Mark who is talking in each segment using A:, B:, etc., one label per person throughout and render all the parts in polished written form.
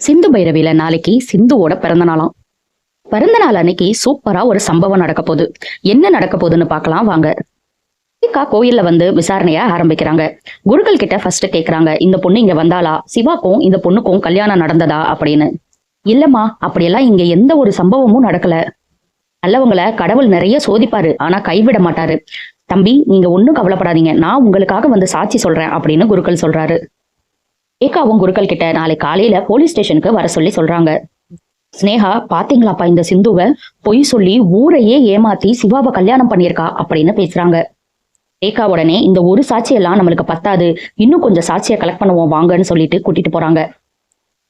A: சிந்து பைரவியில நாளைக்கு சிந்துவோட பிறந்த நாளாம். பிறந்த நாள் அன்னைக்கு சூப்பரா ஒரு சம்பவம் நடக்க போகுது. என்ன நடக்க போகுதுன்னு பார்க்கலாம் வாங்க. அக்கா கோயில்ல வந்து விசாரணைய ஆரம்பிக்கிறாங்க. குருக்கள் கிட்ட ஃபர்ஸ்ட் கேக்குறாங்க, இந்த பொண்ணு இங்க வந்தாளா, சிவாக்கும் இந்த பொண்ணுக்கும் கல்யாணம் நடந்ததா அப்படின்னு. இல்லம்மா, அப்படியெல்லாம் இங்க எந்த ஒரு சம்பவமும் நடக்கல. நல்லவங்களை கடவுள் நிறைய சோதிப்பாரு, ஆனா கைவிட மாட்டாரு. தம்பி, நீங்க ஒண்ணும் கவலைப்படாதீங்க, நான் உங்களுக்காக வந்து சாட்சி சொல்றேன் அப்படின்னு குருக்கள் சொல்றாரு. ஏகாவும் குருக்கள் கிட்ட நாளை காலையில போலீஸ் ஸ்டேஷனுக்கு வர சொல்லி சொல்றாங்க. ஸ்னேகா, பாத்தீங்களாப்பா இந்த சிந்துவ பொய் சொல்லி ஊரையே ஏமாத்தி சிவாவை கல்யாணம் பண்ணியிருக்கா அப்படின்னு பேசுறாங்க. ஏகா உடனே இந்த ஒரு சாட்சியெல்லாம் நம்மளுக்கு பத்தாது, இன்னும் கொஞ்சம் சாட்சியை கலெக்ட் பண்ணுவோம் வாங்கன்னு சொல்லிட்டு கூட்டிட்டு போறாங்க.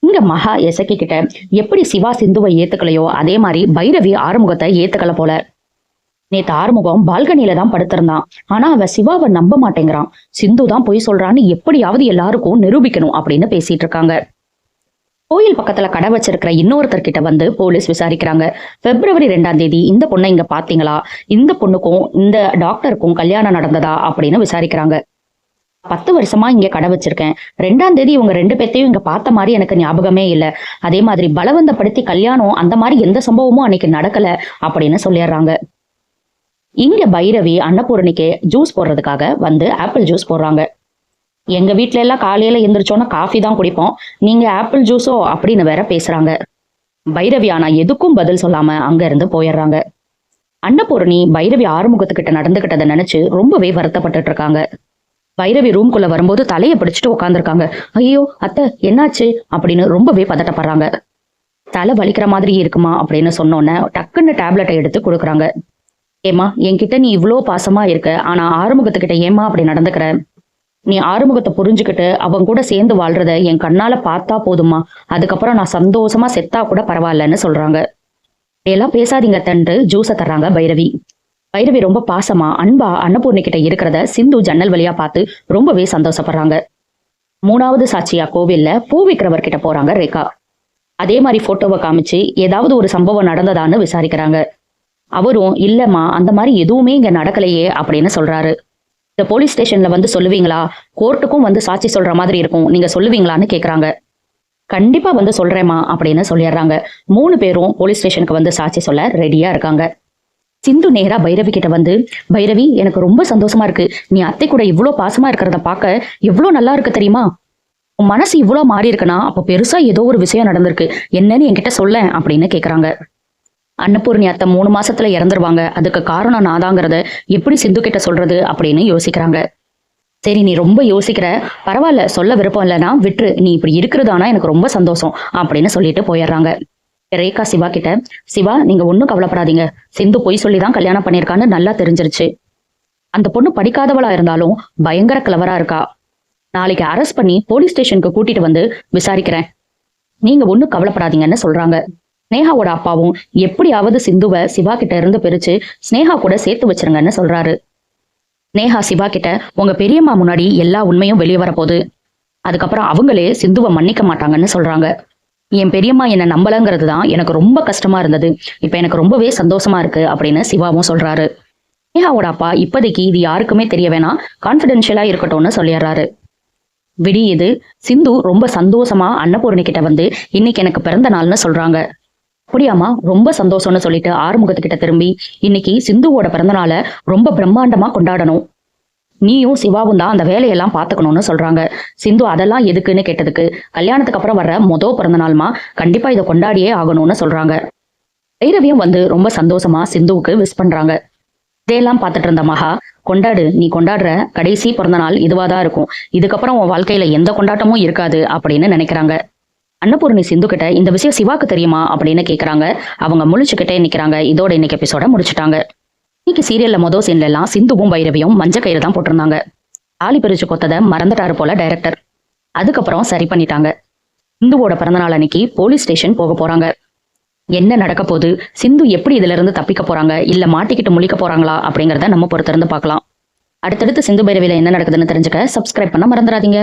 A: இங்க மகா எசக்கி கிட்ட எப்படி சிவா சிந்துவை ஏத்துக்கலையோ அதே மாதிரி பைரவி ஆறுமுகத்தை ஏத்துக்கல போல. நேத்து ஆறுமுகம் பால்கனியில தான் படுத்திருந்தான், ஆனா அவன் சிவாவை நம்ப மாட்டேங்கிறான். சிந்து தான் பொய் சொல்றான்னு எப்படியாவது எல்லாருக்கும் நிரூபிக்கணும் அப்படின்னு பேசிட்டு இருக்காங்க. கோயில் பக்கத்துல கடை வச்சிருக்கிற இன்னொருத்தர்கிட்ட வந்து போலீஸ் விசாரிக்கிறாங்க. February 2 இந்த பொண்ணை இங்க பாத்தீங்களா, இந்த பொண்ணுக்கும் இந்த டாக்டருக்கும் கல்யாணம் நடந்ததா அப்படின்னு விசாரிக்கிறாங்க. 10 வருஷமா இங்க கடை வச்சிருக்கேன். 2 இவங்க 2 பேர்த்தையும் இங்க பார்த்த மாதிரி எனக்கு ஞாபகமே இல்லை. அதே மாதிரி பலவந்தப்படுத்தி கல்யாணம் அந்த மாதிரி எந்த சம்பவமும் அன்னைக்கு நடக்கல அப்படின்னு சொல்லிடுறாங்க. இங்க பைரவி அன்னபூரணிக்கு ஜூஸ் போடுறதுக்காக வந்து ஆப்பிள் ஜூஸ் போடுறாங்க. எங்க வீட்ல எல்லாம் காலையில எந்திரிச்சோன்னா காஃபி தான் குடிப்போம், நீங்க ஆப்பிள் ஜூஸோ அப்படின்னு வேற பேசுறாங்க. பைரவி ஆனா எதுக்கும் பதில் சொல்லாம அங்க இருந்து போயிடுறாங்க. அன்னபூரணி பைரவி ஆறுமுகத்துக்கிட்ட நடந்துகிட்டதை நினைச்சு ரொம்பவே வருத்தப்பட்டுட்டு இருக்காங்க. பைரவி ரூம்குள்ள வரும்போது தலையை பிடிச்சிட்டு உட்காந்துருக்காங்க. ஐயோ அத்தை, என்னாச்சு அப்படின்னு ரொம்பவே பதட்டப்படுறாங்க. தலை வலிக்கிற மாதிரி இருக்குமா அப்படின்னு சொன்னோன்னே டக்குன்னு டேப்லெட்டை எடுத்து கொடுக்குறாங்க. ஏமா, என்கிட்ட நீ இவ்வளோ பாசமா இருக்க, ஆனா ஆறுமுகத்துக்கிட்ட ஏமா அப்படி நடந்துக்கிற? நீ ஆறுமுகத்தை புரிஞ்சுக்கிட்டு அவங்க கூட சேர்ந்து வாழ்றத என் கண்ணால பார்த்தா போதுமா, அதுக்கப்புறம் நான் சந்தோஷமா செத்தா கூட பரவாயில்லன்னு சொல்றாங்க. எல்லாம் பேசாதீங்க தண்டு ஜூஸை தர்றாங்க பைரவி. பைரவி ரொம்ப பாசமா அன்பா அன்னபூர்ணி கிட்ட இருக்கிறத சிந்து ஜன்னல் வழியா பார்த்து ரொம்பவே சந்தோஷப்படுறாங்க. 3வது சாட்சியா கோவில்ல பூ விற்கிறவர்கிட்ட போறாங்க ரேகா. அதே மாதிரி போட்டோவை காமிச்சு ஏதாவது ஒரு சம்பவம் நடந்ததான்னு விசாரிக்கிறாங்க. அவரும் இல்லம்மா, அந்த மாதிரி எதுவுமே இங்க நடக்கலையே அப்படின்னு சொல்றாரு. இந்த போலீஸ் ஸ்டேஷன்ல வந்து சொல்லுவீங்களா, கோர்ட்டுக்கும் வந்து சாட்சி சொல்ற மாதிரி இருக்கும், நீங்க சொல்லுவீங்களான்னு கேக்குறாங்க. கண்டிப்பா வந்து சொல்றேம்மா அப்படின்னு சொல்லிடுறாங்க. 3 பேரும் போலீஸ் ஸ்டேஷனுக்கு வந்து சாட்சி சொல்ல ரெடியா இருக்காங்க. சிந்து நேரா பைரவி கிட்ட வந்து, பைரவி, எனக்கு ரொம்ப சந்தோஷமா இருக்கு, நீ அத்தை கூட இவ்வளோ பாசமா இருக்கிறத பார்க்க எவ்வளோ நல்லா இருக்கு தெரியுமா, உன் மனசு இவ்வளோ மாறி இருக்குன்னா அப்போ பெருசா ஏதோ ஒரு விஷயம் நடந்திருக்கு, என்னன்னு என்கிட்ட சொல்ல அப்படின்னு கேக்குறாங்க. அன்னபூர்ணி அத்தை 3 மாசத்துல இறந்துருவாங்க, அதுக்கு காரணம் நாதாங்கிறத எப்படி சிந்து கிட்ட சொல்றது அப்படின்னு யோசிக்கிறாங்க. சரி, நீ ரொம்ப யோசிக்கிற, பரவாயில்ல, சொல்ல விருப்பம் இல்லைன்னா விட்டுரு, நீ இப்படி இருக்கிறதானா எனக்கு ரொம்ப சந்தோஷம் அப்படின்னு சொல்லிட்டு போயிடுறாங்க. ரேகா சிவா கிட்ட, சிவா நீங்க ஒன்றும் கவலைப்படாதீங்க, சிந்து பொய் சொல்லிதான் கல்யாணம் பண்ணியிருக்கான்னு நல்லா தெரிஞ்சிருச்சு. அந்த பொண்ணு படிக்காதவளா இருந்தாலும் பயங்கர கிளவரா இருக்கா. நாளைக்கு அரெஸ்ட் பண்ணி போலீஸ் ஸ்டேஷனுக்கு கூட்டிட்டு வந்து விசாரிக்கிறேன், நீங்க ஒன்றும் கவலைப்படாதீங்கன்னு சொல்றாங்க. ஸ்னேகாவோட அப்பாவும் எப்படியாவது சிந்துவை சிவா கிட்ட இருந்து பிரிச்சு ஸ்னேகா கூட சேர்த்து வச்சிருங்கன்னு சொல்றாரு. ஸ்னேகா சிவா கிட்ட, உங்க பெரியம்மா முன்னாடி எல்லா உண்மையும் வெளியே வரப்போகுது, அதுக்கப்புறம் அவங்களே சிந்துவை மன்னிக்க மாட்டாங்கன்னு சொல்றாங்க. என் பெரியம்மா என்ன நம்பலங்கிறது தான் எனக்கு ரொம்ப கஷ்டமா இருந்தது, இப்ப எனக்கு ரொம்பவே சந்தோஷமா இருக்கு அப்படின்னு சிவாவும் சொல்றாரு. ஸ்னேகாவோட அப்பா இப்போதைக்கு இது யாருக்குமே தெரிய வேணாம், கான்பிடென்ஷியலா இருக்கட்டும்னு சொல்லிடுறாரு. விடியுது. சிந்து ரொம்ப சந்தோஷமா அன்னபூர்ணி கிட்ட வந்து இன்னைக்கு எனக்கு பிறந்த நாள்னு சொல்றாங்க. அப்படியாமா, ரொம்ப சந்தோஷம்னு சொல்லிட்டு ஆறுமுகத்துக்கிட்ட திரும்பி, இன்னைக்கு சிந்துவோட பிறந்தநாள ரொம்ப பிரம்மாண்டமா கொண்டாடணும், நீயும் சிவாவும் தான் அந்த வேலையெல்லாம் பாத்துக்கணும்னு சொல்றாங்க. சிந்து அதெல்லாம் எதுக்குன்னு கேட்டதுக்கு, கல்யாணத்துக்கு அப்புறம் வர்ற பிறந்த நாள்மா, கண்டிப்பா இதை கொண்டாடியே ஆகணும்னு சொல்றாங்க. பைரவியும் வந்து ரொம்ப சந்தோஷமா சிந்துவுக்கு விஷ் பண்றாங்க. இதையெல்லாம் பார்த்துட்டு இருந்த மகா, கொண்டாடு, நீ கொண்டாடுற கடைசி பிறந்த நாள் இதுவாதான் இருக்கும், இதுக்கப்புறம் உன் வாழ்க்கையில எந்த கொண்டாட்டமும் இருக்காது அப்படின்னு நினைக்கிறாங்க. அன்னபூர்ணி சிந்து கிட்ட இந்த விஷயம் சிவாக்கு தெரியுமா அப்படின்னு கேக்குறாங்க. அவங்க முழிச்சுக்கிட்டே நிக்கிறாங்க. இதோட இன்னைக்கு எபிசோட முடிச்சுட்டாங்க. இன்னைக்கு சீரியல்ல மொதல் சீன்ல எல்லாம் சிந்துவும் பைரவியும் மஞ்ச கயிறு தான் போட்டிருந்தாங்க. தாலி பிரிச்சு கொத்ததை மறந்துட்டாரு போல டைரக்டர். அதுக்கப்புறம் சரி பண்ணிட்டாங்க. சிந்துவோட பிறந்தநாள் அன்னைக்கு போலீஸ் ஸ்டேஷன் போக போறாங்க. என்ன நடக்க போகுது, சிந்து எப்படி இதுல இருந்து தப்பிக்க போறாங்க, இல்ல மாட்டிக்கிட்டு முழிக்க போறாங்களா அப்படிங்கறத நம்ம பொறுத்திருந்து பார்க்கலாம். அடுத்தடுத்து சிந்து பைரவியில என்ன நடக்குதுன்னு தெரிஞ்சுக்க சப்ஸ்கிரைப் பண்ண மறந்துடாதீங்க.